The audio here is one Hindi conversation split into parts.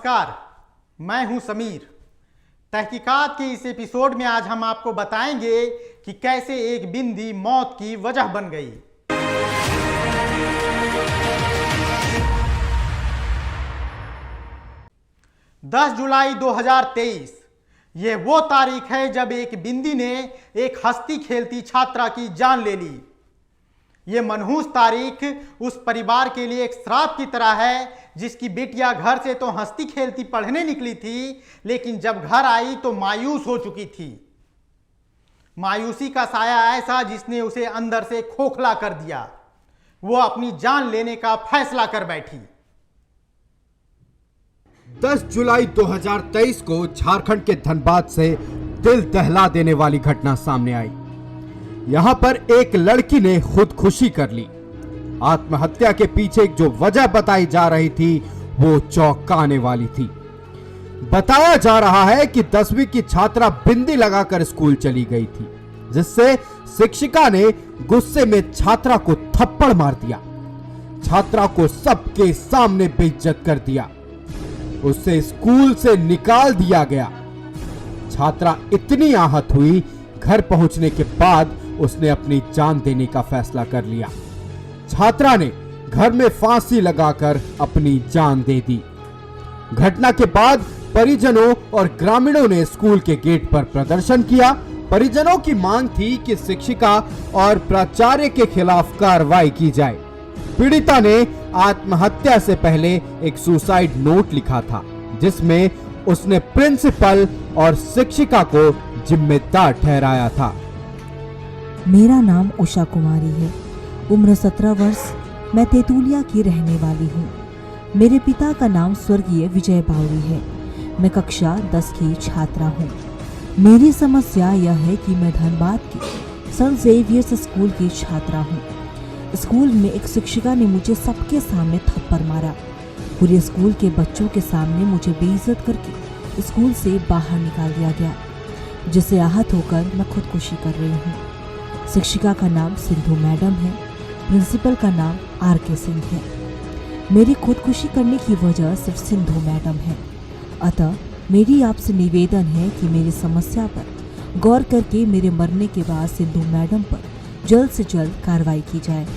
नमस्कार, मैं हूं समीर। तहकीकात के इस एपिसोड में आज हम आपको बताएंगे कि कैसे एक बिंदी मौत की वजह बन गई। जुलाई 2023 ये वो तारीख है जब एक बिंदी ने एक हंसती खेलती छात्रा की जान ले ली। ये मनहूस तारीख उस परिवार के लिए एक श्राप की तरह है जिसकी बेटियां घर से तो हंसती खेलती पढ़ने निकली थी, लेकिन जब घर आई तो मायूस हो चुकी थी। मायूसी का साया ऐसा जिसने उसे अंदर से खोखला कर दिया। वो अपनी जान लेने का फैसला कर बैठी। 10 जुलाई 2023 को झारखंड के धनबाद से दिल दहला देने वाली घटना सामने आई। यहां पर एक लड़की ने खुदकुशी कर ली। आत्महत्या के पीछे जो वजह बताई जा रही थी वो चौंकाने वाली थी। बताया जा रहा है कि 10वीं की छात्रा बिंदी लगाकर स्कूल चली गई थी, जिससे शिक्षिका ने गुस्से में छात्रा को थप्पड़ मार दिया। छात्रा को सबके सामने बेइज्जत कर दिया। उसे स्कूल से निकाल दिया गया। छात्रा इतनी आहत हुई, घर पहुंचने के बाद उसने अपनी जान देने का फैसला कर लिया। छात्रा ने घर में फांसी लगाकर अपनी जान दे दी। घटना के बाद परिजनों और ग्रामीणों ने स्कूल के गेट पर प्रदर्शन किया। परिजनों की मांग थी कि शिक्षिका और प्राचार्य के खिलाफ कार्रवाई की जाए। पीड़िता ने आत्महत्या से पहले एक सुसाइड नोट लिखा था, जिसमें उसने प्रिंसिपल और शिक्षिका को जिम्मेदार ठहराया था। मेरा नाम उषा कुमारी है, उम्र 17 वर्ष। मैं तेतुलिया की रहने वाली हूँ। मेरे पिता का नाम स्वर्गीय विजय बावरी है। मैं कक्षा 10 की छात्रा हूँ। मेरी समस्या यह है कि मैं धनबाद के सेंट जेवियर्स स्कूल की छात्रा हूँ। स्कूल में एक शिक्षिका ने मुझे सबके सामने थप्पड़ मारा। पूरे स्कूल के बच्चों के सामने मुझे बेइज्जत करके स्कूल से बाहर निकाल दिया गया, जिससे आहत होकर मैं खुदकुशी कर रही हूँ। शिक्षिका का नाम सिंधु मैडम है, प्रिंसिपल का नाम RK सिंह है। मेरी खुदकुशी करने की वजह सिर्फ सिंधु मैडम है। अतः मेरी आपसे निवेदन है कि मेरी समस्या पर गौर करके मेरे मरने के बाद सिंधु मैडम पर जल्द से जल्द कार्रवाई की जाए।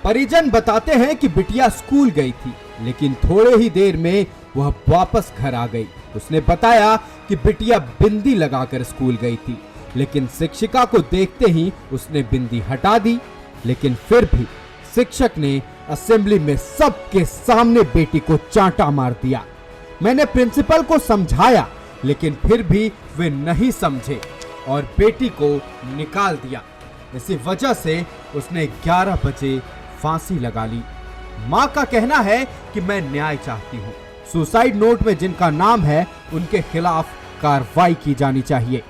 परिजन बताते हैं कि बिटिया स्कूल गई थी, लेकिन थोड़े ही देर में वह वापस घर आ गई। उसने बताया कि बिटिया बिंदी लगाकर स्कूल गई थी, लेकिन शिक्षिका को देखते ही उसने बिंदी हटा दी। लेकिन फिर भी शिक्षक ने असेंबली में सबके सामने बेटी को चांटा मार दिया। मैंने प्रिंसिपल को समझाया, लेकिन फिर भी वे नहीं समझे और बेटी को निकाल दिया। इसी वजह से उसने 11 बजे फांसी लगा ली। मां का कहना है कि मैं न्याय चाहती हूं। सुसाइड नोट में जिनका नाम है उनके खिलाफ कार्रवाई की जानी चाहिए।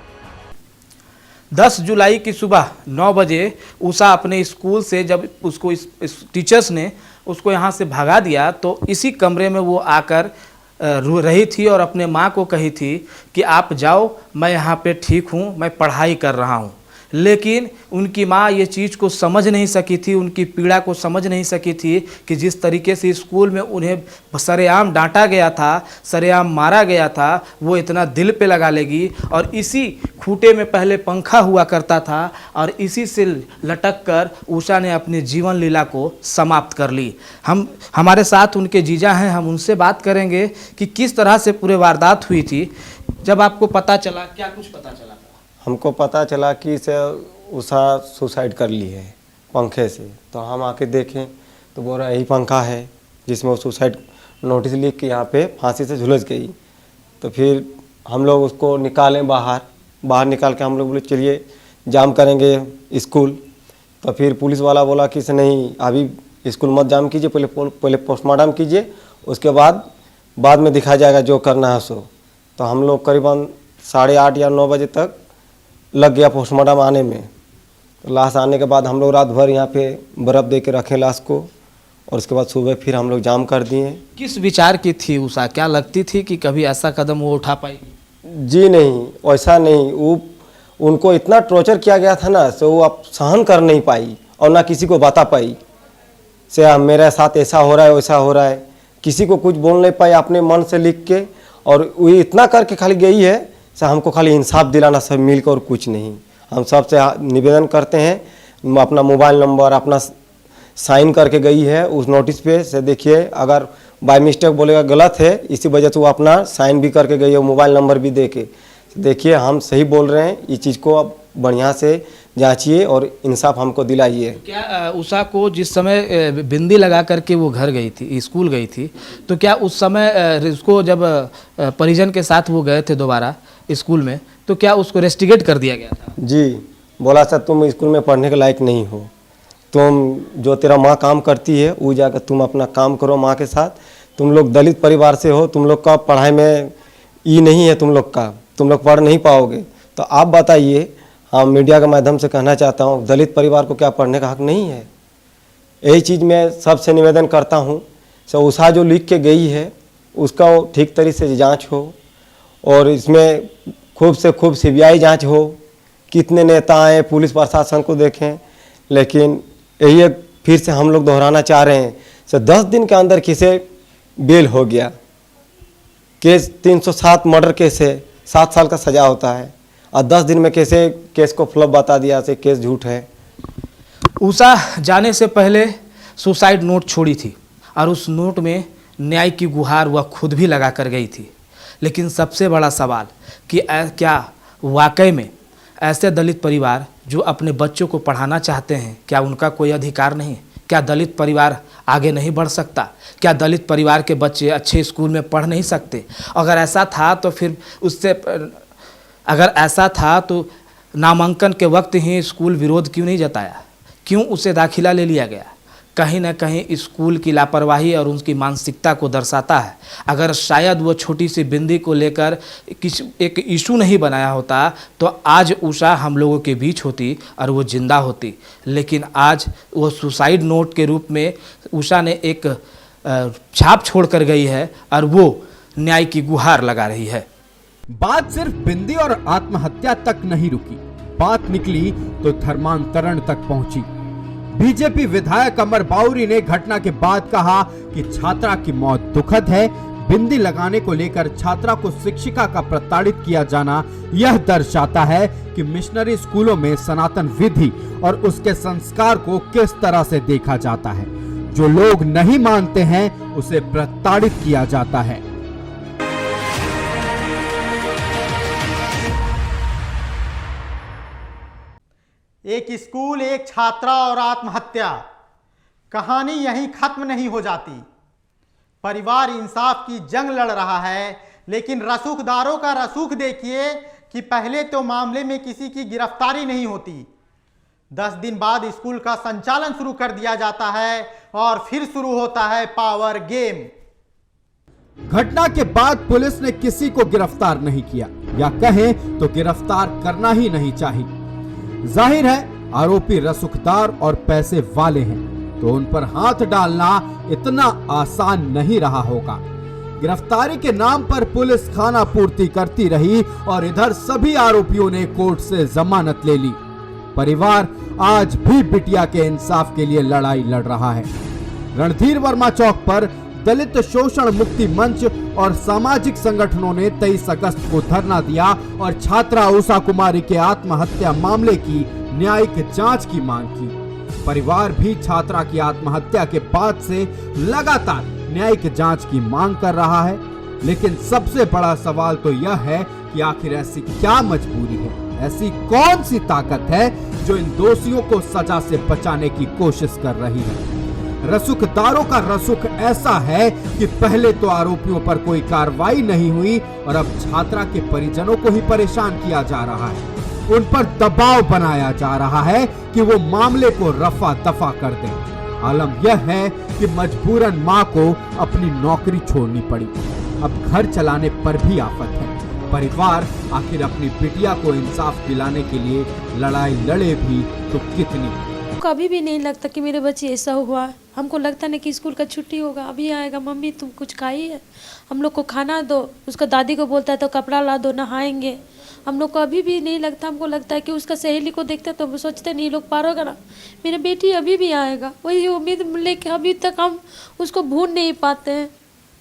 10 जुलाई की सुबह 9 बजे उषा अपने स्कूल से जब उसको इस टीचर्स ने उसको यहाँ से भगा दिया, तो इसी कमरे में वो आकर रो रही थी और अपने माँ को कही थी कि आप जाओ, मैं यहाँ पे ठीक हूँ, मैं पढ़ाई कर रहा हूँ। लेकिन उनकी माँ ये चीज़ को समझ नहीं सकी थी, उनकी पीड़ा को समझ नहीं सकी थी कि जिस तरीके से स्कूल में उन्हें सरेआम डांटा गया था, सरेआम मारा गया था, वो इतना दिल पे लगा लेगी। और इसी खूंटे में पहले पंखा हुआ करता था और इसी से लटक कर उषा ने अपनी जीवन लीला को समाप्त कर ली। हमारे साथ उनके जीजा हैं, हम उनसे बात करेंगे कि किस तरह से पूरे वारदात हुई थी। जब आपको पता चला, क्या कुछ पता चला? हमको पता चला कि इसे उषा सुसाइड कर ली है पंखे से। तो हम आके देखें तो बोल रहा यही पंखा है जिसमें वो सुसाइड नोटिस लिख के यहाँ पे फांसी से झुलस गई। तो फिर हम लोग उसको निकालें बाहर निकाल के हम लोग बोले चलिए जाम करेंगे स्कूल। तो फिर पुलिस वाला बोला कि नहीं, अभी स्कूल मत जाम कीजिए, पहले पोस्टमार्टम कीजिए, उसके बाद में दिखाया जाएगा जो करना है सो। तो हम लोग करीबन 8:30 या 9 बजे तक लग गया पोस्टमार्टम आने में। तो लाश आने के बाद हम लोग रात भर यहाँ पे बर्फ़ दे के रखे लाश को, और उसके बाद सुबह फिर हम लोग जाम कर दिए। किस विचार की थी उषा? क्या लगती थी कि कभी ऐसा कदम वो उठा पाएगी? जी नहीं, वैसा नहीं। वो उनको इतना टॉर्चर किया गया था ना, सो वो अब सहन कर नहीं पाई और ना किसी को बता पाई से मेरे साथ ऐसा हो रहा है वैसा हो रहा है। किसी को कुछ बोल नहीं पाई अपने मन से लिख के, और वो इतना करके खाली गई है सर, हमको खाली इंसाफ दिलाना सब मिलकर और कुछ नहीं। हम सबसे निवेदन करते हैं, अपना मोबाइल नंबर अपना साइन करके गई है उस नोटिस पे से, देखिए अगर बाय मिस्टेक बोलेगा गलत है, इसी वजह से वो अपना साइन भी करके गई है, मोबाइल नंबर भी दे के। देखिए हम सही बोल रहे हैं, इस चीज़ को अब बढ़िया से जांचिए और इंसाफ हमको दिलाइए। क्या उषा को जिस समय बिंदी लगा करके वो घर गई थी, स्कूल गई थी, तो क्या उस समय उसको जब परिजन के साथ वो गए थे दोबारा स्कूल में, तो क्या उसको रेस्टिकेट कर दिया गया था? जी, बोला सर तुम स्कूल में पढ़ने के लायक नहीं हो, तुम जो तेरा माँ काम करती है वो जाकर तुम अपना काम करो माँ के साथ, तुम लोग दलित परिवार से हो, तुम लोग का पढ़ाई में ई नहीं है, तुम लोग पढ़ नहीं पाओगे। तो आप बताइए, हाँ मीडिया के माध्यम से कहना चाहता हूँ, दलित परिवार को क्या पढ़ने का हक नहीं है? यही चीज़ मैं सबसे निवेदन करता हूँ। सो उषा जो लिख के गई है उसका ठीक तरीके से जांच हो, और इसमें खूब से खूब सीबीआई जांच हो, कितने नेता आए पुलिस प्रशासन को देखें। लेकिन यही एक फिर से हम लोग दोहराना चाह रहे हैं, सो 10 दिन के अंदर किसे बेल हो गया, केस 307 मर्डर केस है, 7 साल का सज़ा होता है, और 10 दिन में कैसे केस को फ्लॉप बता दिया से केस झूठ है। उषा जाने से पहले सुसाइड नोट छोड़ी थी और उस नोट में न्याय की गुहार वह खुद भी लगा कर गई थी। लेकिन सबसे बड़ा सवाल कि क्या वाकई में ऐसे दलित परिवार जो अपने बच्चों को पढ़ाना चाहते हैं, क्या उनका कोई अधिकार नहीं? क्या दलित परिवार आगे नहीं बढ़ सकता? क्या दलित परिवार के बच्चे अच्छे स्कूल में पढ़ नहीं सकते? अगर ऐसा था तो फिर अगर ऐसा था तो नामांकन के वक्त ही स्कूल विरोध क्यों नहीं जताया? क्यों उसे दाखिला ले लिया गया? कहीं ना कहीं स्कूल की लापरवाही और उनकी मानसिकता को दर्शाता है। अगर शायद वो छोटी सी बिंदी को लेकर एक इशू नहीं बनाया होता तो आज उषा हम लोगों के बीच होती और वो जिंदा होती। लेकिन आज वो सुसाइड नोट के रूप में उषा ने एक छाप छोड़ कर गई है और वो न्याय की गुहार लगा रही है। बात सिर्फ बिंदी और आत्महत्या तक नहीं रुकी, बात निकली तो धर्मांतरण तक पहुंची। बीजेपी विधायक अमर बाउरी ने घटना के बाद कहा कि छात्रा की मौत दुखद है। बिंदी लगाने को लेकर छात्रा को शिक्षिका का प्रताड़ित किया जाना यह दर्शाता है कि मिशनरी स्कूलों में सनातन विधि और उसके संस्कार को किस तरह से देखा जाता है। जो लोग नहीं मानते हैं उसे प्रताड़ित किया जाता है। एक स्कूल, एक छात्रा और आत्महत्या, कहानी यहीं खत्म नहीं हो जाती। परिवार इंसाफ की जंग लड़ रहा है, लेकिन रसूखदारों का रसूख देखिए कि पहले तो मामले में किसी की गिरफ्तारी नहीं होती, 10 दिन बाद स्कूल का संचालन शुरू कर दिया जाता है और फिर शुरू होता है पावर गेम। घटना के बाद पुलिस ने किसी को गिरफ्तार नहीं किया, या कहें तो गिरफ्तार करना ही नहीं चाहिए। जाहिर है आरोपी रसूखदार और पैसे वाले हैं, तो उन पर हाथ डालना इतना आसान नहीं रहा होगा। गिरफ्तारी के नाम पर पुलिस खाना पूर्ति करती रही और इधर सभी आरोपियों ने कोर्ट से जमानत ले ली। परिवार आज भी बिटिया के इंसाफ के लिए लड़ाई लड़ रहा है। रणधीर वर्मा चौक पर दलित शोषण मुक्ति मंच और सामाजिक संगठनों ने 23 अगस्त को धरना दिया और छात्रा उषा कुमारी के आत्महत्या मामले की न्यायिक जांच की मांग की। परिवार भी छात्रा की आत्महत्या के बाद से लगातार न्यायिक जांच की मांग कर रहा है। लेकिन सबसे बड़ा सवाल तो यह है कि आखिर ऐसी क्या मजबूरी है, ऐसी कौन सी ताकत है जो इन दोषियों को सजा से बचाने की कोशिश कर रही है। रसूखदारों का रसूख ऐसा है कि पहले तो आरोपियों पर कोई कार्रवाई नहीं हुई और अब छात्रा के परिजनों को ही परेशान किया जा रहा है। उन पर दबाव बनाया जा रहा है कि वो मामले को रफा दफा कर दें। आलम यह है कि मजबूरन मां को अपनी नौकरी छोड़नी पड़ी। अब घर चलाने पर भी आफत है। परिवार आखिर अपनी बिटिया को इंसाफ दिलाने के लिए लड़ाई लड़े भी तो कितनी। कभी भी नहीं लगता कि मेरे बच्चे ऐसा हुआ। हमको लगता नहीं कि स्कूल का छुट्टी होगा, अभी आएगा, मम्मी तुम कुछ खाई है, हम लोग को खाना दो। उसका दादी को बोलता है तो कपड़ा ला दो, नहाएंगे। हम लोग को अभी भी नहीं लगता, हमको लगता है कि उसका सहेली को देखते तो वो सोचते नहीं लोग पार होगा ना, मेरा बेटी अभी भी आएगा। वही उम्मीद लेके अभी तक हम उसको भूल नहीं पाते हैं।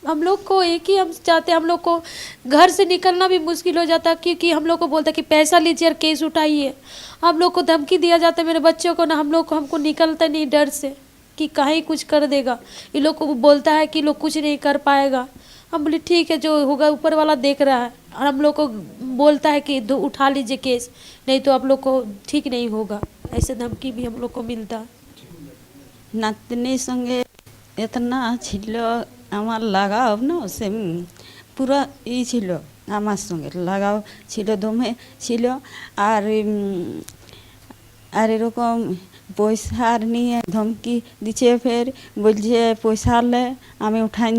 हम लोग को एक ही हम चाहते हैं, हम लोग को घर से निकलना भी मुश्किल हो जाता है क्योंकि हम लोग को बोलता है कि पैसा लीजिए और केस उठाइए। हम लोग को धमकी दिया जाता है मेरे बच्चों को ना, हम लोग को हमको निकलता नहीं डर से कि कहीं कुछ कर देगा। ये लोग को बोलता है कि लोग कुछ नहीं कर पाएगा। हम बोले ठीक है, जो होगा ऊपर वाला देख रहा है। और हम लोग को बोलता है कि उठा लीजिए केस, नहीं तो आप लोग को ठीक नहीं होगा। ऐसे धमकी भी हम लोग को मिलता है। नातनी संगे इतना छिलो আমার লাগাও না সে পুরো ই ছিল, আমার সঙ্গে লাগাও ছিল, দমে ছিল। আর এরকম পয়সা নিয়ে ধমকি দিচ্ছে, ফের বলছে পয়সা আনলে আমি উঠাই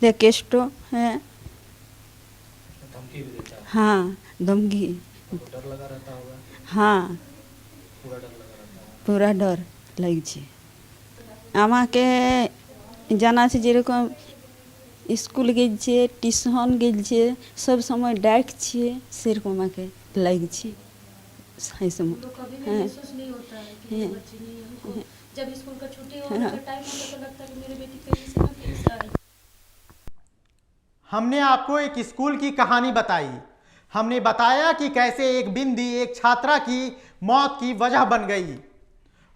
দে কেসটো। হ্যাঁ हाँ धमकी, हाँ पूरा डर লাগছে। আমাকে জানাছে যেরকম স্কুল গেছে, টিউশন গেছে, সব সময় ডাকছে, সেরকম আমাকে লাগছে। সেই সময় হ্যাঁ जब स्कूल का छुट्टी होने का टाइम होता तो लगता है कि मेरी बेटी कहीं से ना कहीं से आई। हमने आपको एक स्कूल की कहानी बताई। हमने बताया कि कैसे एक बिंदी एक छात्रा की मौत की वजह बन गई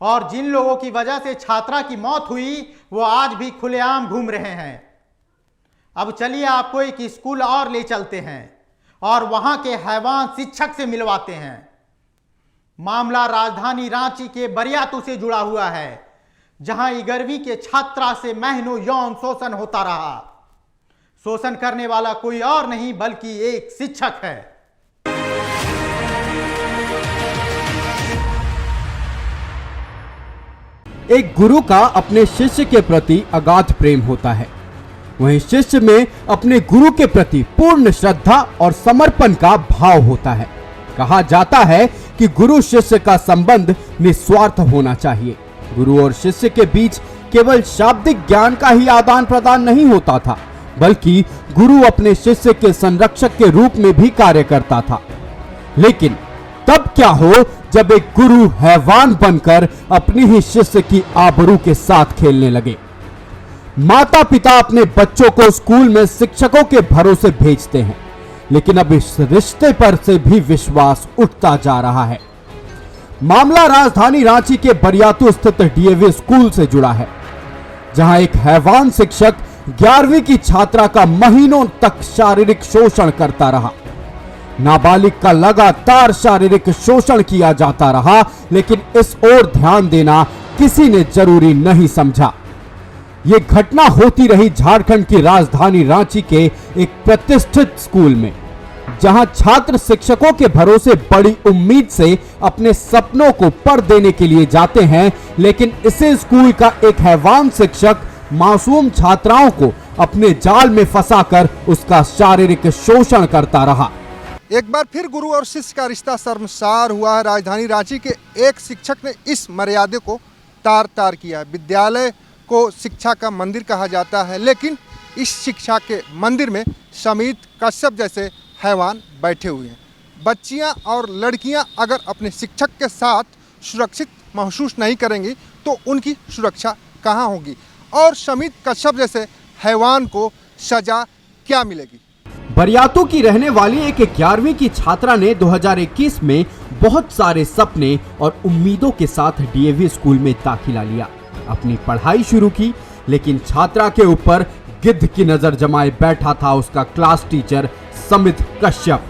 और जिन लोगों की वजह से छात्रा की मौत हुई वो आज भी खुलेआम घूम रहे हैं। अब चलिए आपको एक स्कूल और ले चलते हैं और वहां के हैवान शिक्षक से मिलवाते हैं। मामला राजधानी रांची के बरियातू से जुड़ा हुआ है, जहां 11वीं के छात्रा से महीनों यौन शोषण होता रहा। शोषण करने वाला कोई और नहीं बल्कि एक शिक्षक है। एक गुरु का अपने शिष्य के प्रति अगाध प्रेम होता है, वहीं शिष्य में अपने गुरु के प्रति पूर्ण श्रद्धा और समर्पण का भाव होता है। कहा जाता है कि गुरु शिष्य का संबंध निस्वार्थ होना चाहिए। गुरु और शिष्य के बीच केवल शाब्दिक ज्ञान का ही आदान प्रदान नहीं होता था, बल्कि गुरु अपने शिष्य के संरक्षक के रूप में भी कार्य करता था। लेकिन तब क्या हो जब एक गुरु हैवान बनकर अपनी ही शिष्य की आबरू के साथ खेलने लगे। माता पिता अपने बच्चों को स्कूल में शिक्षकों के भरोसे भेजते हैं, लेकिन अब इस रिश्ते पर से भी विश्वास उठता जा रहा है। मामला राजधानी रांची के बरियातू स्थित डीएवी स्कूल से जुड़ा है, जहां एक हैवान शिक्षक 11वीं की छात्रा का महीनों तक शारीरिक शोषण करता रहा। नाबालिग का लगातार शारीरिक शोषण किया जाता रहा, लेकिन इस ओर ध्यान देना किसी ने जरूरी नहीं समझा। ये घटना होती रही झारखंड की राजधानी रांची के एक प्रतिष्ठित स्कूल में, जहां छात्र शिक्षकों के भरोसे बड़ी उम्मीद से अपने सपनों को पर देने के लिए जाते हैं, लेकिन इसी स्कूल का एक हैवान शिक्षक मासूम छात्राओं को अपने जाल में फंसाकर उसका शारीरिक शोषण करता रहा। एक बार फिर गुरु और शिष्य का रिश्ता शर्मसार हुआ है। राजधानी रांची के एक शिक्षक ने इस मर्यादे को तार तार किया। विद्यालय को शिक्षा का मंदिर कहा जाता है, लेकिन इस शिक्षा के मंदिर में समित कश्यप जैसे हैवान बैठे हुए हैं। बच्चियां और लड़कियां अगर अपने शिक्षक के साथ सुरक्षित महसूस नहीं करेंगी तो उनकी सुरक्षा कहां होगी, और समित कश्यप जैसे हैवान को सजा क्या मिलेगी। बरियातू की रहने वाली एक 11वीं की छात्रा ने 2021 में बहुत सारे सपने और उम्मीदों के साथ डीएवी स्कूल में दाखिला लिया, अपनी पढ़ाई शुरू की। लेकिन छात्रा के ऊपर गिद्ध की नजर जमाए बैठा था उसका क्लास टीचर समित कश्यप।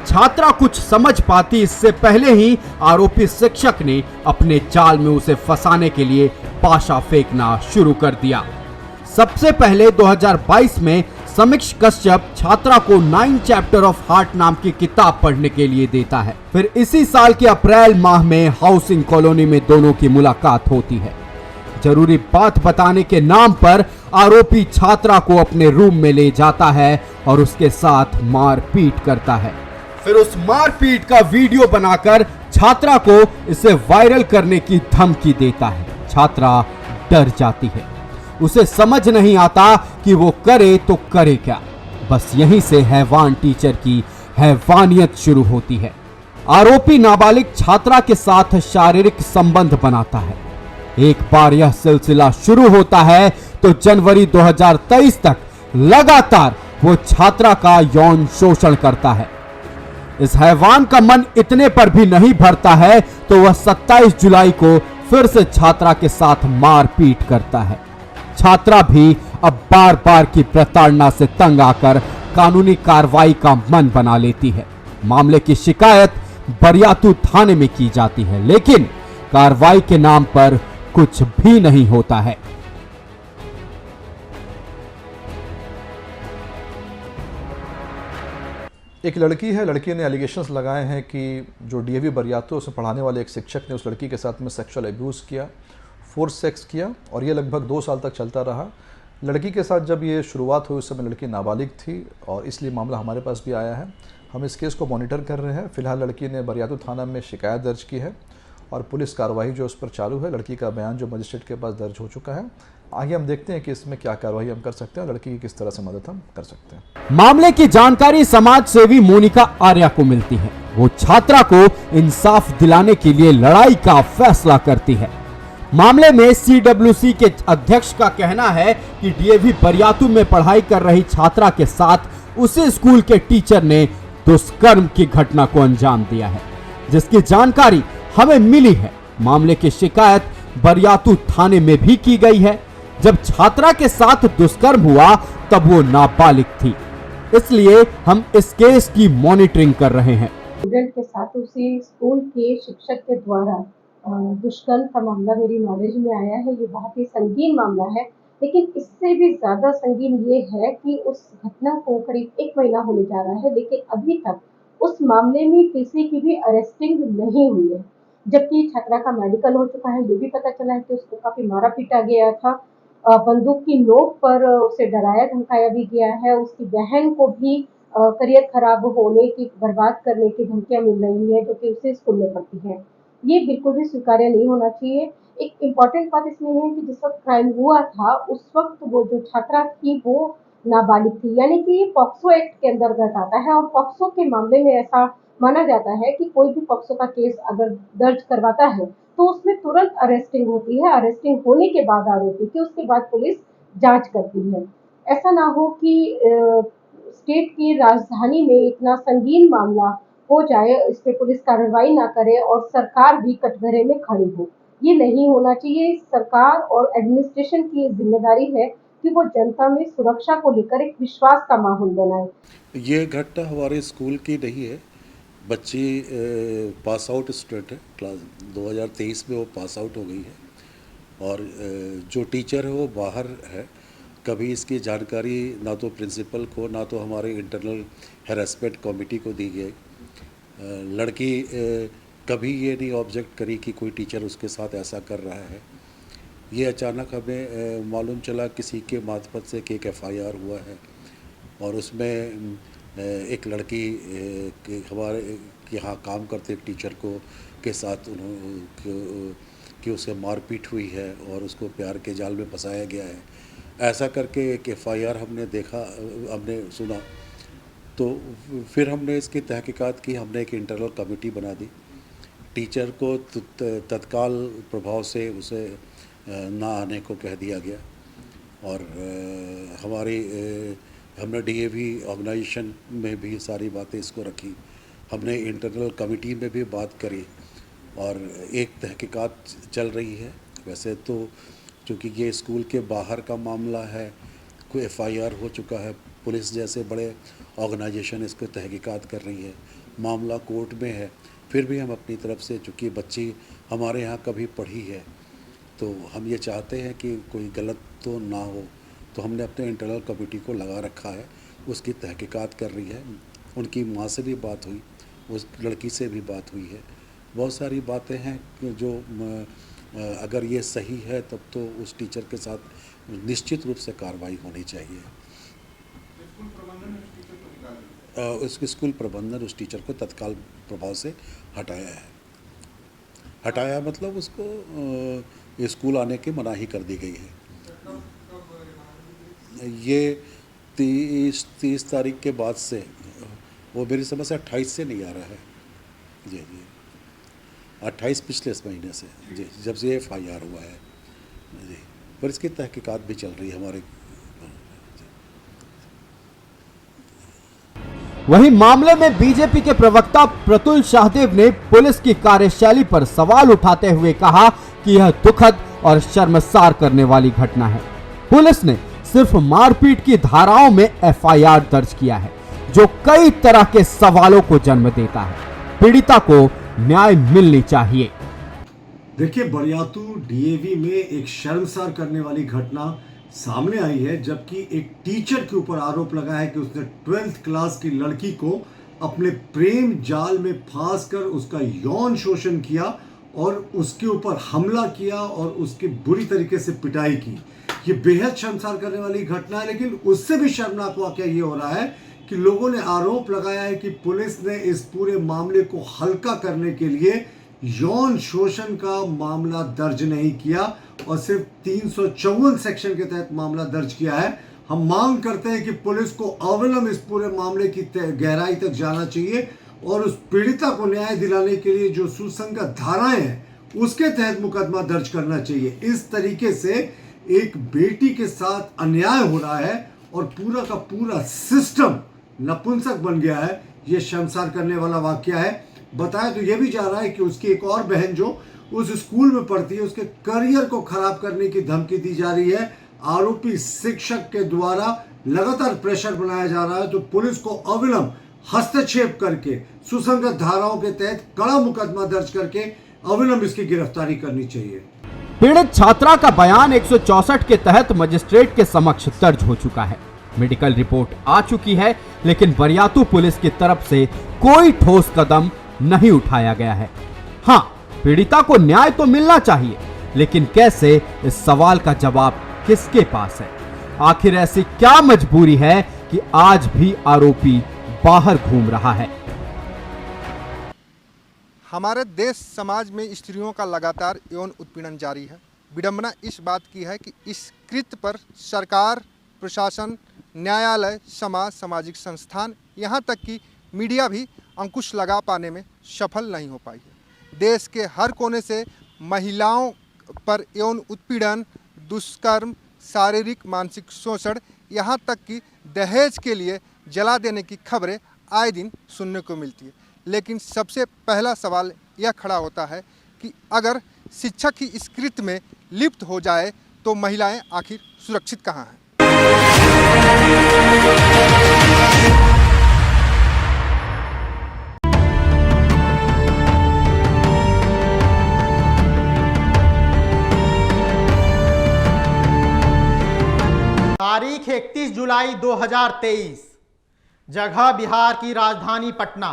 छात्रा कुछ समझ पाती इससे पहले ही आरोपी शिक्षक ने अपने जाल में उसे फंसाने के लिए पाशा फेंकना शुरू कर दिया। सबसे पहले 2022 में समीक्ष कश्यप छात्रा को 9 चैप्टर ऑफ हार्ट नाम की किताब पढ़ने के लिए देता है। फिर इसी साल के अप्रैल माह में हाउसिंग कॉलोनी में दोनों की मुलाकात होती है। जरूरी बात बताने के नाम पर आरोपी छात्रा को अपने रूम में ले जाता है और उसके साथ मारपीट करता है। फिर उस मारपीट का वीडियो बनाकर छात्रा को इसे वायरल करने की धमकी देता है। छात्रा डर जाती है, उसे समझ नहीं आता कि वो करे तो करे क्या। बस यहीं से हैवान टीचर की हैवानियत शुरू होती है। आरोपी नाबालिग छात्रा के साथ शारीरिक संबंध बनाता है। एक बार यह सिलसिला शुरू होता है तो जनवरी 2023 तक लगातार वो छात्रा का यौन शोषण करता है। इस हैवान का मन इतने पर भी नहीं भरता है तो वह 27 जुलाई को फिर से छात्रा के साथ मारपीट करता है। छात्रा भी अब बार बार की प्रताड़ना से तंग आकर कानूनी कार्रवाई का मन बना लेती है। मामले की शिकायत बरियातू थाने में की जाती है, लेकिन कार्रवाई के नाम पर कुछ भी नहीं होता है। एक लड़की है, लड़की ने एलिगेशंस लगाए हैं कि जो डीएवी बरियातू उसमें पढ़ाने वाले एक शिक्षक ने उस लड़की के साथ में सेक्सुअल अब्यूज़ किया, फोर्स सेक्स किया और ये लगभग 2 साल तक चलता रहा। लड़की के साथ जब ये शुरुआत हुई उस समय लड़की नाबालिग थी और इसलिए मामला हमारे पास भी आया है। हम इस केस को मॉनिटर कर रहे हैं। फिलहाल लड़की ने बरियातू थाना में शिकायत दर्ज की है और पुलिस कार्रवाई जो उस पर चालू है। लड़की का बयान जो मजिस्ट्रेट के पास दर्ज हो चुका है। आगे हम देखते हैं कि इसमें क्या कार्रवाई हम कर सकते हैं और लड़की की किस तरह से मदद हम कर सकते हैं। मामले की जानकारी समाज सेवी मोनिका आर्या को मिलती है। वो छात्रा को इंसाफ दिलाने के लिए लड़ाई का फैसला करती है। मामले में CWC के अध्यक्ष का कहना है कि डीएवी बरियातू में पढ़ाई कर रही छात्रा के साथ उसी स्कूल के टीचर ने दुष्कर्म की घटना को अंजाम दिया है, जिसकी जानकारी हमें मिली है। मामले की शिकायत बरियातू थाने में भी की गई है। जब छात्रा के साथ दुष्कर्म हुआ तब वो नाबालिग थी, इसलिए हम इस केस की मॉनिटरिंग कर रहे हैं। स्टूडेंट के साथ उसी स्कूल के शिक्षक के द्वारा दुष्कर्म का मामला मेरी नॉलेज में आया है। ये बहुत ही संगीन मामला है, लेकिन इससे भी ज़्यादा संगीन ये है कि उस घटना को करीब 1 महीना होने जा रहा है, लेकिन अभी तक उस मामले में किसी की भी अरेस्टिंग नहीं हुई है। जबकि छात्रा का मेडिकल हो चुका है। ये भी पता चला है कि उसको काफ़ी मारा पीटा गया था। बंदूक की नोक पर उसे डराया धमकाया भी गया है। उसकी बहन को भी करियर खराब होने की, बर्बाद करने की धमकियाँ मिल रही हैं, जो कि उसी स्कूल में पढ़ती है। ये बिल्कुल भी स्वीकार्य नहीं होना चाहिए। एक इम्पॉर्टेंट बात इसमें है कि जिस वक्त क्राइम हुआ था उस वक्त वो जो छात्रा थी वो नाबालिग थी, यानी कि ये पॉक्सो एक्ट के अंतर्गत आता है और पॉक्सो के मामले में ऐसा माना जाता है कि कोई भी पॉक्सो का केस अगर दर्ज करवाता है तो उसमें तुरंत अरेस्टिंग होती है। अरेस्टिंग होने के बाद आरोपी की उसके बाद पुलिस जांच करती है। ऐसा ना हो कि स्टेट की राजधानी में इतना संगीन मामला हो जाए, इस पे पुलिस कार्रवाई ना करे और सरकार भी कटघरे में खड़ी हो। ये नहीं होना चाहिए। सरकार और एडमिनिस्ट्रेशन की जिम्मेदारी है कि वो जनता में सुरक्षा को लेकर एक विश्वास का माहौल बनाए। ये घटना हमारे स्कूल की नहीं है। बच्ची पास आउट स्टूडेंट है, क्लास 2023 में वो पास आउट हो गई है और जो टीचर है वो बाहर है। कभी इसकी जानकारी ना तो प्रिंसिपल को ना तो हमारे इंटरनल हैरेसमेंट कमेटी को दी गई। लड़की कभी ये नहीं ऑब्जेक्ट करी कि कोई टीचर उसके साथ ऐसा कर रहा है। ये अचानक हमें मालूम चला किसी के मातहत से कि एक FIR हुआ है और उसमें एक लड़की हमारे यहाँ काम करते एक टीचर को के साथ कि उसे मारपीट हुई है और उसको प्यार के जाल में फंसाया गया है। ऐसा करके एक FIR हमने देखा, हमने सुना, तो फिर हमने इसकी तहकीकात की। हमने एक इंटरनल कमेटी बना दी। टीचर को तत्काल प्रभाव से उसे ना आने को कह दिया गया और हमने DAV ऑर्गेनाइजेशन में भी सारी बातें इसको रखी। हमने इंटरनल कमेटी में भी बात करी और एक तहकीकात चल रही है। वैसे तो चूँकि ये स्कूल के बाहर का मामला है, कोई FIR हो चुका है, पुलिस जैसे बड़े ऑर्गेनाइजेशन इसको तहकीकात कर रही है, मामला कोर्ट में है, फिर भी हम अपनी तरफ से, चूँकि बच्ची हमारे यहाँ कभी पढ़ी है तो हम ये चाहते हैं कि कोई गलत तो ना हो, तो हमने अपने इंटरनल कमेटी को लगा रखा है, उसकी तहकीकात कर रही है। उनकी माँ से भी बात हुई, उस लड़की से भी बात हुई है। बहुत सारी बातें हैं जो अगर ये सही है तब तो उस टीचर के साथ निश्चित रूप से कार्रवाई होनी चाहिए। उसके स्कूल प्रबंधन उस टीचर को तत्काल प्रभाव से हटाया है। हटाया मतलब उसको स्कूल आने की मनाही कर दी गई है। ये 30 तारीख के बाद से, वो मेरी समझ से 28 से नहीं आ रहा है जी 28 पिछले महीने से जी, जब से FIR हुआ है जी। पर इसकी तहकीकात भी चल रही है हमारे। वहीं मामले में बीजेपी के प्रवक्ता प्रतुल शाहदेव ने पुलिस की कार्यशैली पर सवाल उठाते हुए कहा कि यह दुखद और शर्मसार करने वाली घटना है। पुलिस ने सिर्फ मारपीट की धाराओं में एफआईआर दर्ज किया है, जो कई तरह के सवालों को जन्म देता है। पीड़िता को न्याय मिलनी चाहिए। देखिए, बरियातू डीएवी में एक शर्मसार करने वाली घटना सामने आई है, जबकि एक टीचर के ऊपर आरोप लगा है कि उसने 12th क्लास की लड़की को अपने प्रेम जाल में फांसकर उसका यौन शोषण किया और उसके ऊपर हमला किया और उसकी बुरी तरीके से पिटाई की। ये बेहद शर्मसार करने वाली घटना है, लेकिन उससे भी शर्मनाक वाकया ये हो रहा है कि लोगों ने आरोप लगाया है कि पुलिस ने इस पूरे मामले को हल्का करने के लिए यौन शोषण का मामला दर्ज नहीं किया और सिर्फ 354 सेक्शन के तहत मामला दर्ज किया है। हम मांग करते हैं कि पुलिस को अविलंब इस पूरे मामले की गहराई तक जाना चाहिए और उस पीड़िता को न्याय दिलाने के लिए जो सुसंगत धाराएं हैं उसके तहत मुकदमा दर्ज करना चाहिए। इस तरीके से एक बेटी के साथ अन्याय हो रहा है और पूरा का पूरा सिस्टम नपुंसक बन गया है। ये शर्मसार करने वाला वाकया है। बताया तो ये भी जा रहा है कि उसकी एक और बहन जो उस स्कूल में पढ़ती है, उसके करियर को खराब करने की धमकी दी जा रही है। आरोपी शिक्षक के द्वारा लगातार प्रेशर बनाया जा रहा है। तो पुलिस को अविलंब हस्तक्षेप करके सुसंगत धाराओं के तहत कड़ा मुकदमा दर्ज करके अविलंब इसकी गिरफ्तारी करनी चाहिए। पीड़ित छात्रा का बयान 164 के तहत मजिस्ट्रेट के समक्ष दर्ज हो चुका है। मेडिकल रिपोर्ट आ चुकी है, लेकिन बरियातू पुलिस की तरफ से कोई ठोस कदम नहीं उठाया गया है। हाँ, पीड़िता को न्याय तो मिलना चाहिए, लेकिन कैसे, इस सवाल का जवाब किसके पास है? आखिर ऐसी क्या मजबूरी है कि आज भी आरोपी बाहर घूम रहा है? हमारे देश समाज में स्त्रियों का लगातार यौन उत्पीड़न जारी है। विडंबना इस बात की है कि इस कृत्य पर सरकार, प्रशासन, न्यायालय, समाज, सामाजिक संस्थान, यहाँ तक कि मीडिया भी अंकुश लगा पाने में सफल नहीं हो पाई है। देश के हर कोने से महिलाओं पर यौन उत्पीड़न, दुष्कर्म, शारीरिक मानसिक शोषण, यहाँ तक कि दहेज के लिए जला देने की खबरें आए दिन सुनने को मिलती है। लेकिन सबसे पहला सवाल यह खड़ा होता है कि अगर शिक्षक ही इस कृत्य में लिप्त हो जाए तो महिलाएं आखिर सुरक्षित कहाँ हैं? तारीख 31 जुलाई 2023, जगह बिहार की राजधानी पटना।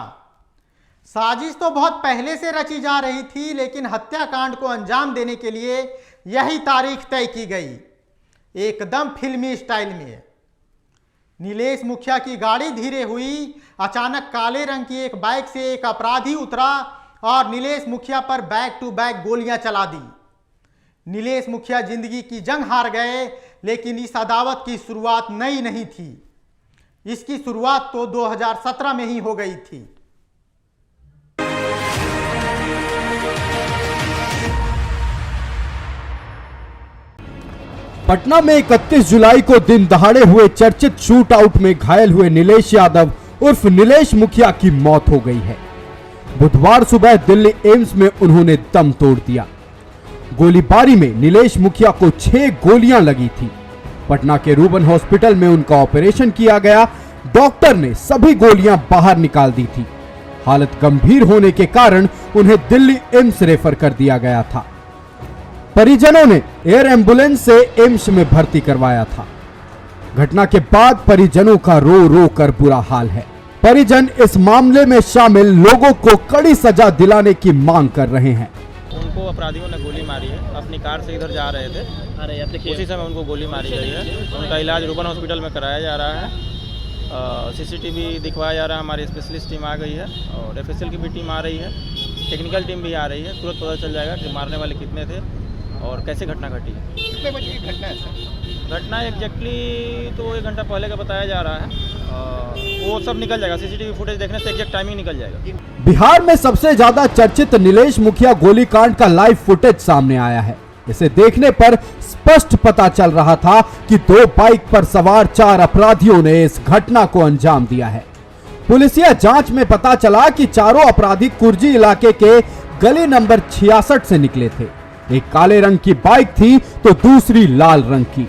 साजिश तो बहुत पहले से रची जा रही थी, लेकिन हत्याकांड को अंजाम देने के लिए यही तारीख तय की गई, एकदम फिल्मी स्टाइल में। नीलेश मुखिया की गाड़ी धीरे हुई। अचानक काले रंग की एक बाइक से एक अपराधी उतरा और नीलेश मुखिया पर बैक टू बैक गोलियां चला दी। नीलेश मुखिया जिंदगी की जंग हार गए, लेकिन इस अदावत की शुरुआत नई नहीं थी। इसकी शुरुआत तो 2017 में ही हो गई थी। पटना में 31 जुलाई को दिन दहाड़े हुए चर्चित शूट आउट में घायल हुए नीलेश यादव उर्फ नीलेश मुखिया की मौत हो गई है। बुधवार सुबह दिल्ली एम्स में उन्होंने दम तोड़ दिया। गोलीबारी में नीलेश मुखिया को 6 गोलियां लगी थी। पटना के रूबन हॉस्पिटल में उनका ऑपरेशन किया गया। डॉक्टर ने सभी गोलियां बाहर निकाल दी थी। हालत गंभीर होने के कारण उन्हें दिल्ली एम्स रेफर कर दिया गया था। परिजनों ने एयर एम्बुलेंस से एम्स में भर्ती करवाया था। घटना के बाद परिजनों का रो रो कर बुरा हाल है। परिजन इस मामले में शामिल लोगों को कड़ी सजा दिलाने की मांग कर रहे हैं। उनको अपराधियों ने गोली मारी है। अपनी कार से इधर जा रहे थे, उसी समय उनको गोली मारी गई है। उनका इलाज रूबन हॉस्पिटल में कराया जा रहा है। सीसीटीवी दिखवाया जा रहा है। हमारी स्पेशलिस्ट टीम आ गई है और एफएसएल की भी टीम आ रही है। टेक्निकल टीम भी आ रही है। तुरंत पता चल जाएगा कि मारने वाले कितने थे और कैसे घटना घटी है। कितने बजे की घटना है सर? घटना एग्जैक्टली तो 1 घंटा पहले का बताया जा रहा है। वो सब निकल जाएगा, सीसीटीवी फुटेज देखने से एग्जैक्ट टाइमिंग निकल जाएगा। बिहार में सबसे ज्यादा चर्चित नीलेश मुखिया गोलीकांड का लाइव फुटेज सामने आया है। इसे देखने पर स्पष्ट पता चल रहा था कि 2 बाइक पर सवार 4 अपराधियों ने इस घटना को अंजाम दिया है। पुलिसिया जांच में पता चला कि चारों अपराधी कुर्जी इलाके के गली नंबर 66 से निकले थे। एक काले रंग की बाइक थी तो दूसरी लाल रंग की।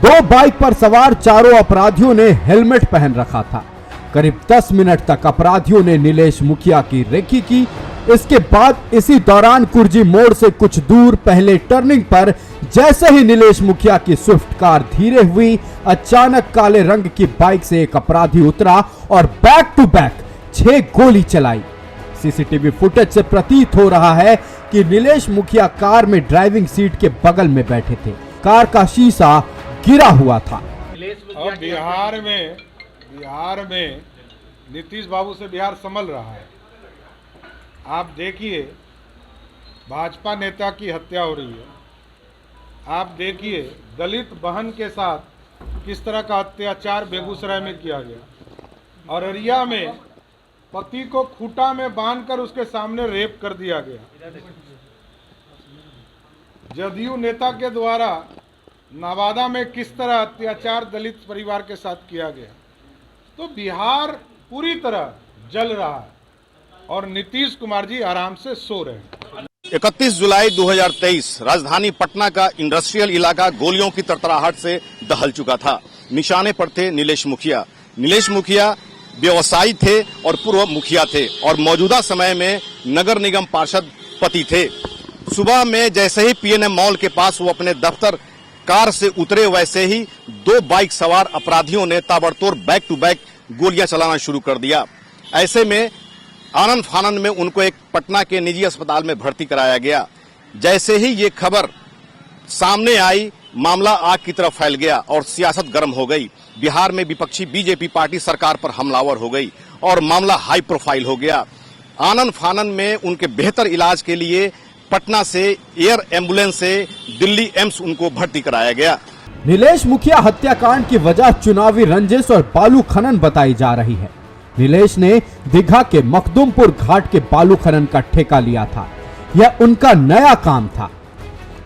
दो बाइक पर सवार चारों अपराधियों ने हेलमेट पहन रखा था। करीब 10 मिनट तक अपराधियों ने नीलेश मुखिया की रेकी की। इसके बाद इसी दौरान कुर्जी मोड़ से कुछ दूर पहले टर्निंग पर जैसे ही नीलेश मुखिया की स्विफ्ट कार धीरे हुई, अचानक काले रंग की बाइक से एक अपराधी उतरा और बैक टू बैक 6 गोली चलाई। सीसीटीवी फुटेज से प्रतीत हो रहा है कि नीलेश मुखिया कार में ड्राइविंग सीट के बगल में बैठे थे। कार का शीशा गिरा हुआ था। अब बिहार में नीतीश बाबू से बिहार संभल रहा है। आप देखिए, भाजपा नेता की हत्या हो रही है। आप देखिए, दलित बहन के साथ किस तरह का अत्याचार बेगूसराय में किया गया। अररिया में पति को खूंटा में बांधकर उसके सामने रेप कर दिया गया। जदयू नेता के द्वारा नवादा में किस तरह अत्याचार दलित परिवार के साथ किया गया। तो बिहार पूरी तरह जल रहा है और नीतीश कुमार जी आराम से सो रहे हैं। 31 जुलाई 2023 राजधानी पटना का इंडस्ट्रियल इलाका गोलियों की तरतराहट से दहल चुका था। निशाने पर थे नीलेश मुखिया। नीलेश मुखिया व्यवसायी थे और पूर्व मुखिया थे और मौजूदा समय में नगर निगम पार्षद पति थे। सुबह में जैसे ही पीएनएम मॉल के पास वो अपने दफ्तर कार से उतरे, वैसे ही 2 बाइक सवार अपराधियों ने ताबड़तोड़ बैक टू बैक गोलियां चलाना शुरू कर दिया। ऐसे में आनंद फानंद में उनको एक पटना के निजी अस्पताल में भर्ती कराया गया। जैसे ही ये खबर सामने आई, मामला आग की तरफ फैल गया और सियासत गर्म हो गई। बिहार में विपक्षी बीजेपी पार्टी सरकार पर हमलावर हो गई और मामला हाई प्रोफाइल हो गया। आनंद फानंद में उनके बेहतर इलाज के लिए पटना से एयर एम्बुलेंस से दिल्ली एम्स उनको भर्ती कराया गया। नीलेश मुखिया हत्याकांड की वजह चुनावी रंजिश और बालू खनन बताई जा रही है। नीलेश ने दीघा के मखदुमपुर घाट के बालू खनन का ठेका लिया था। यह उनका नया काम था।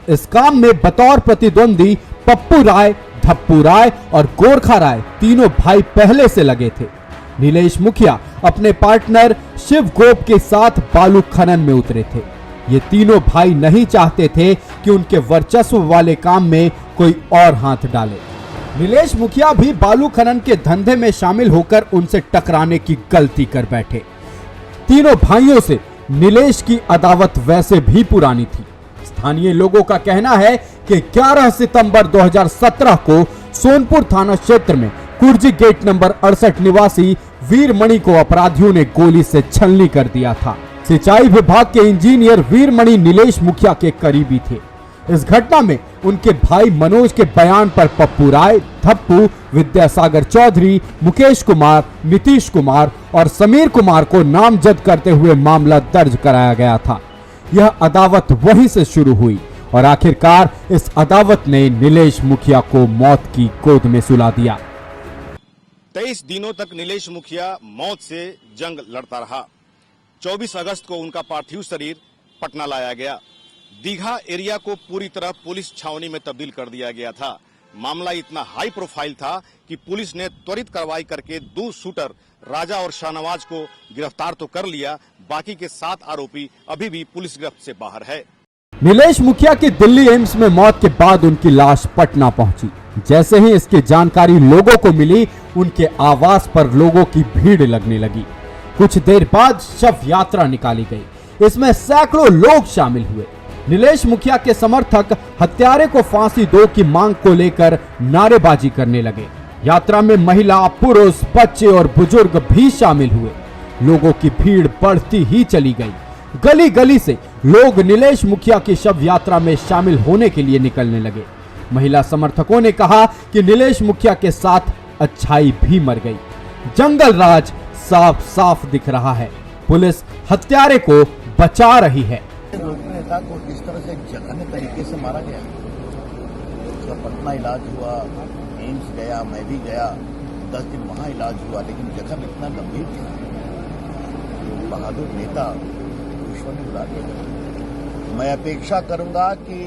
इस काम में बतौर प्रतिद्वंदी पप्पू राय, धप्पू राय और गोरखा राय तीनों भाई पहले से लगे थे। नीलेश मुखिया अपने पार्टनर शिव गोप के साथ बालू खनन में उतरे थे। ये तीनों भाई नहीं चाहते थे कि उनके वर्चस्व वाले काम में कोई और हाथ डाले। नीलेश मुखिया भी बालू खनन के धंधे में शामिल होकर उनसे टकराने की गलती कर बैठे। तीनों भाइयों से नीलेश की अदावत वैसे भी पुरानी थी। स्थानीय लोगों का कहना है कि 11 सितंबर 2017 को सोनपुर थाना क्षेत्र में कुर्जी गेट नंबर 68 निवासी वीरमणि को अपराधियों ने गोली से छलनी कर दिया था। सिंचाई विभाग के इंजीनियर वीरमणि नीलेश मुखिया के करीबी थे। इस घटना में उनके भाई मनोज के बयान पर पप्पू राय, धप्पू, विद्यासागर चौधरी, मुकेश कुमार, नीतीश कुमार और समीर कुमार को नामजद करते हुए मामला दर्ज कराया गया था। यह अदावत वहीं से शुरू हुई और आखिरकार इस अदावत ने नीलेश मुखिया को मौत की गोद में सुला दिया। 23 दिनों तक नीलेश मुखिया मौत से जंग लड़ता रहा। 24 अगस्त को उनका पार्थिव शरीर पटना लाया गया। दीघा एरिया को पूरी तरह पुलिस छावनी में तब्दील कर दिया गया था। मामला इतना हाई प्रोफाइल था कि पुलिस ने त्वरित कार्रवाई करके 2 शूटर राजा और शाहनवाज को गिरफ्तार तो कर लिया, बाकी के 7 आरोपी अभी भी पुलिस गिरफ्त से बाहर है। नीलेश मुखिया की दिल्ली एम्स में मौत के बाद उनकी लाश पटना पहुंची। जैसे ही इसकी जानकारी लोगों को मिली, उनके आवास पर लोगों की भीड़ लगने लगी। कुछ देर बाद शव यात्रा निकाली गई। इसमें सैकड़ों लोग शामिल हुए। नीलेश मुखिया के समर्थक हत्यारे को फांसी दो की मांग को लेकर नारेबाजी करने लगे। यात्रा में महिला, पुरुष, बच्चे और बुजुर्ग भी शामिल हुए। लोगों की भीड़ बढ़ती ही चली गई। गली गली से लोग नीलेश मुखिया की शव यात्रा में शामिल होने के लिए निकलने लगे। महिला समर्थकों ने कहा कि नीलेश मुखिया के साथ अच्छाई भी मर गई। जंगल राज साफ साफ दिख रहा है। पुलिस हत्यारे को बचा रही है। नेता को किस तरह से जघन्य तरीके से मारा गया। उसका पटना इलाज हुआ, एम्स गया, मैं भी गया, 10 दिन वहां इलाज हुआ, लेकिन जख्म इतना गंभीर था। बहादुर नेता ईश्वर ने बुला दिया। मैं अपेक्षा करूंगा कि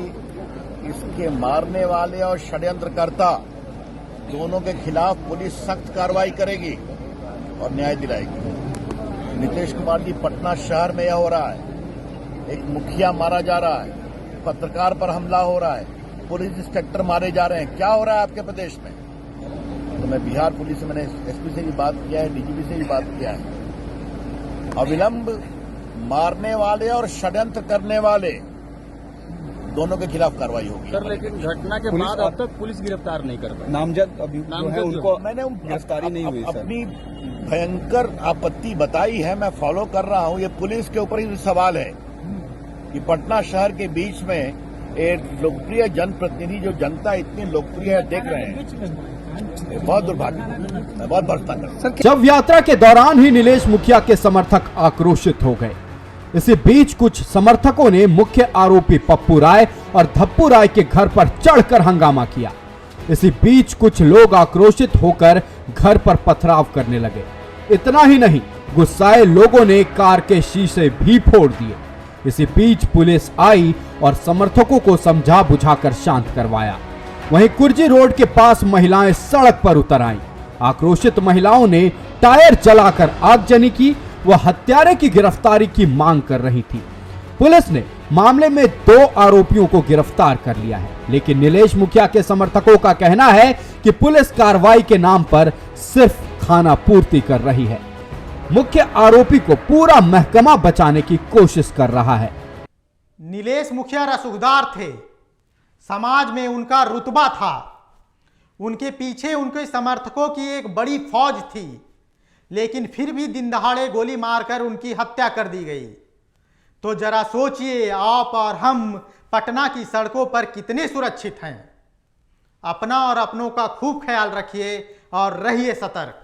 इसके मारने वाले और षड्यंत्रकर्ता दोनों के खिलाफ पुलिस सख्त कार्रवाई करेगी और न्याय दिलाएगी। नीतीश कुमार जी, पटना शहर में यह हो रहा है, एक मुखिया मारा जा रहा है, पत्रकार पर हमला हो रहा है, पुलिस इंस्पेक्टर मारे जा रहे हैं। क्या हो रहा है आपके प्रदेश में? तो मैं बिहार पुलिस से, मैंने एसपी से भी बात किया है, डीजीपी से भी बात किया है, अविलंब मारने वाले और षड्यंत्र करने वाले दोनों के खिलाफ कार्रवाई होगी। सर, लेकिन घटना के बाद अब तक पुलिस गिरफ्तार नहीं कर पाई। नामजद अभियुक्त जो है उनको मैंने गिरफ्तारी नहीं हुई सर। अपनी भयंकर आपत्ति बताई है, मैं फॉलो कर रहा हूं। ये पुलिस के ऊपर ही सवाल है कि पटना शहर के बीच में एक लोकप्रिय जनप्रतिनिधि, जो जनता इतनी लोकप्रिय है, देख रहे हैं, बहुत दुर्भाग्य, मैं बहुत भर्ता करता। जब यात्रा के दौरान ही नीलेश मुखिया के समर्थक आक्रोशित हो गए। इसी बीच कुछ समर्थकों ने मुख्य आरोपी पप्पू राय और धप्पू राय के घर पर चढ़कर हंगामा किया। इसी बीच कुछ लोग आक्रोशित होकर घर पर पथराव करने लगे। इतना ही नहीं, गुस्साए लोगों ने कार के शीशे भी फोड़ दिए। इसी बीच पुलिस आई और समर्थकों को समझा बुझाकर शांत करवाया। वहीं कुर्जी रोड के पास महिलाएं सड़क पर उतर आईं। आक्रोशित महिलाओं ने टायर जलाकर आगजनी की। वह हत्यारे की गिरफ्तारी की मांग कर रही थी। पुलिस ने मामले में 2 आरोपियों को गिरफ्तार कर लिया है, लेकिन नीलेश मुखिया के समर्थकों का कहना है कि पुलिस कार्रवाई के नाम पर सिर्फ खाना पूर्ति कर रही है। मुख्य आरोपी को पूरा महकमा बचाने की कोशिश कर रहा है। नीलेश मुखिया रसूखदार थे, समाज में उनका रुतबा था, उनके पीछे उनके समर्थकों की एक बड़ी फौज थी, लेकिन फिर भी दिन दहाड़े गोली मारकर उनकी हत्या कर दी गई। तो जरा सोचिए, आप और हम पटना की सड़कों पर कितने सुरक्षित हैं। अपना और अपनों का खूब ख्याल रखिए और रहिए सतर्क।